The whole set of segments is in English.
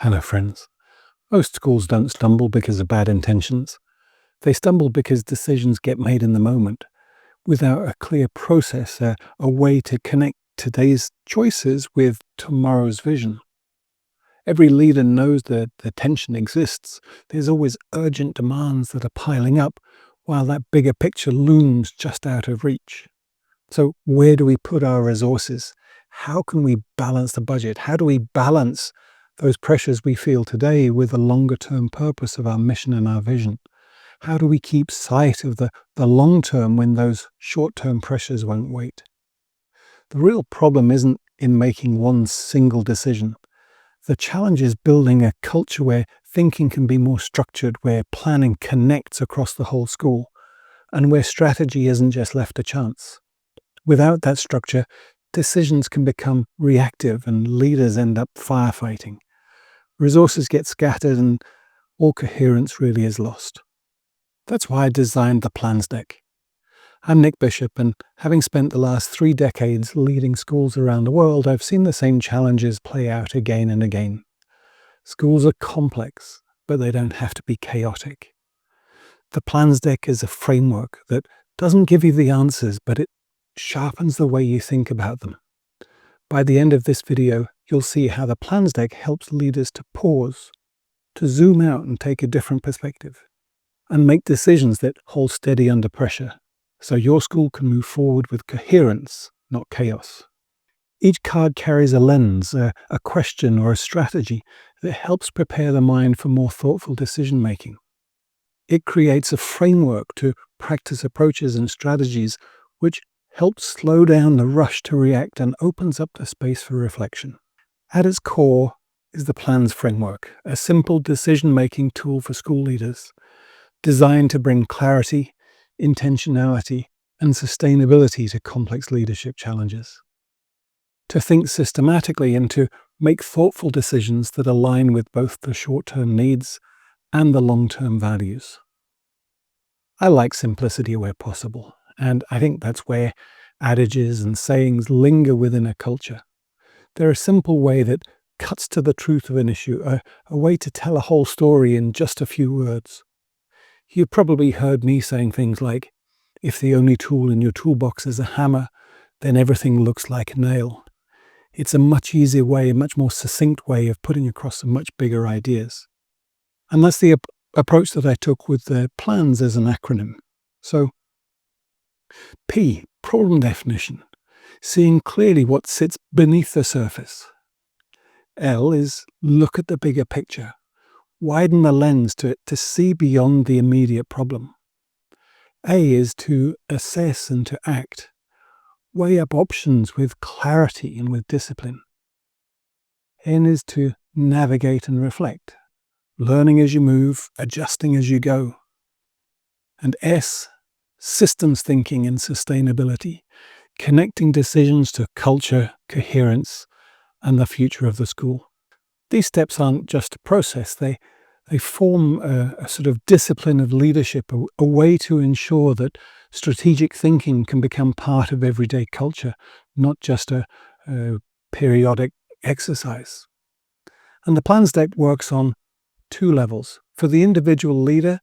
Hello, friends. Most schools don't stumble because of bad intentions. They stumble because decisions get made in the moment without a clear process, a way to connect today's choices with tomorrow's vision. Every leader knows that the tension exists. There's always urgent demands that are piling up, while that bigger picture looms just out of reach. So where do we put our resources? How can we balance the budget? How do we balance those pressures we feel today with the longer term purpose of our mission and our vision? How do we keep sight of the long term when those short term pressures won't wait? The real problem isn't in making one single decision. The challenge is building a culture where thinking can be more structured, where planning connects across the whole school, and where strategy isn't just left to chance. Without that structure, decisions can become reactive and leaders end up firefighting. Resources get scattered and all coherence really is lost. That's why I designed the plans deck. I'm Nick Bishop, and having spent the last 3 decades leading schools around the world, I've seen the same challenges play out again and again. Schools are complex, but they don't have to be chaotic. The plans deck is a framework that doesn't give you the answers, but it sharpens the way you think about them. By the end of this video, you'll see how the plans deck helps leaders to pause, to zoom out and take a different perspective, and make decisions that hold steady under pressure, so your school can move forward with coherence, not chaos. Each card carries a lens, a question or a strategy that helps prepare the mind for more thoughtful decision making. It creates a framework to practice approaches and strategies which helps slow down the rush to react and opens up the space for reflection. At its core is the plans framework, a simple decision-making tool for school leaders, designed to bring clarity, intentionality, and sustainability to complex leadership challenges. To think systematically and to make thoughtful decisions that align with both the short-term needs and the long-term values. I like simplicity where possible, and I think that's where adages and sayings linger within a culture. They're a simple way that cuts to the truth of an issue, a way to tell a whole story in just a few words. You've probably heard me saying things like, if the only tool in your toolbox is a hammer, then everything looks like a nail. It's a much easier way, a much more succinct way of putting across some much bigger ideas. And that's the approach that I took with the plans as an acronym. So, P, problem definition, seeing clearly what sits beneath the surface. L is look at the bigger picture, widen the lens to see beyond the immediate problem. A is to assess and to act, weigh up options with clarity and with discipline. N is to navigate and reflect, learning as you move, adjusting as you go. And S, systems thinking and sustainability, connecting decisions to culture, coherence, and the future of the school. These steps aren't just a process, they form a sort of discipline of leadership, a way to ensure that strategic thinking can become part of everyday culture, not just a periodic exercise. And the plans deck works on 2 levels. For the individual leader,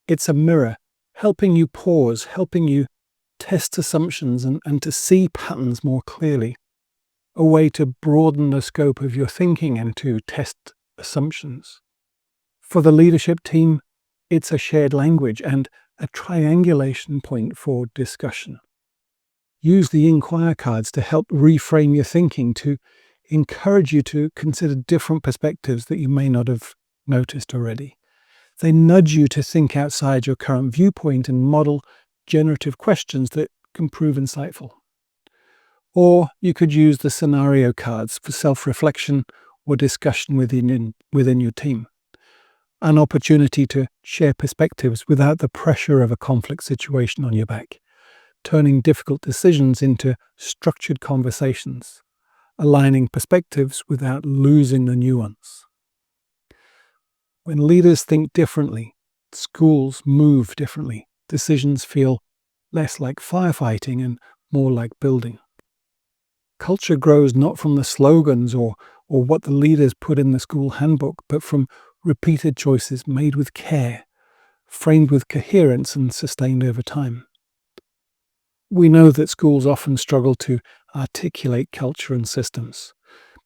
it's a mirror, helping you pause, helping you test assumptions and to see patterns more clearly. A way to broaden the scope of your thinking and to test assumptions. For the leadership team, it's a shared language and a triangulation point for discussion. Use the inquire cards to help reframe your thinking, to encourage you to consider different perspectives that you may not have noticed already. They nudge you to think outside your current viewpoint and model generative questions that can prove insightful. Or you could use the scenario cards for self-reflection or discussion within your team. An opportunity to share perspectives without the pressure of a conflict situation on your back, turning difficult decisions into structured conversations, aligning perspectives without losing the nuance. When leaders think differently, schools move differently, decisions feel less like firefighting and more like building. Culture grows not from the slogans or or what the leaders put in the school handbook, but from repeated choices made with care, framed with coherence and sustained over time. We know that schools often struggle to articulate culture and systems.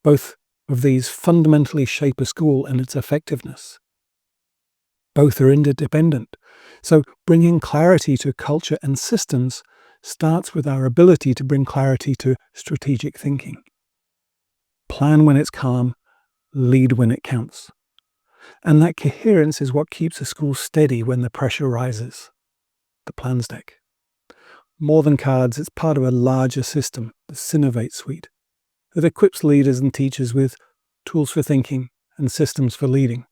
Both of these fundamentally shape a school and its effectiveness. Both are interdependent. So bringing clarity to culture and systems starts with our ability to bring clarity to strategic thinking. Plan when it's calm, lead when it counts. And that coherence is what keeps a school steady when the pressure rises. The plans deck. More than cards, it's part of a larger system, the Synovate suite, that equips leaders and teachers with tools for thinking and systems for leading.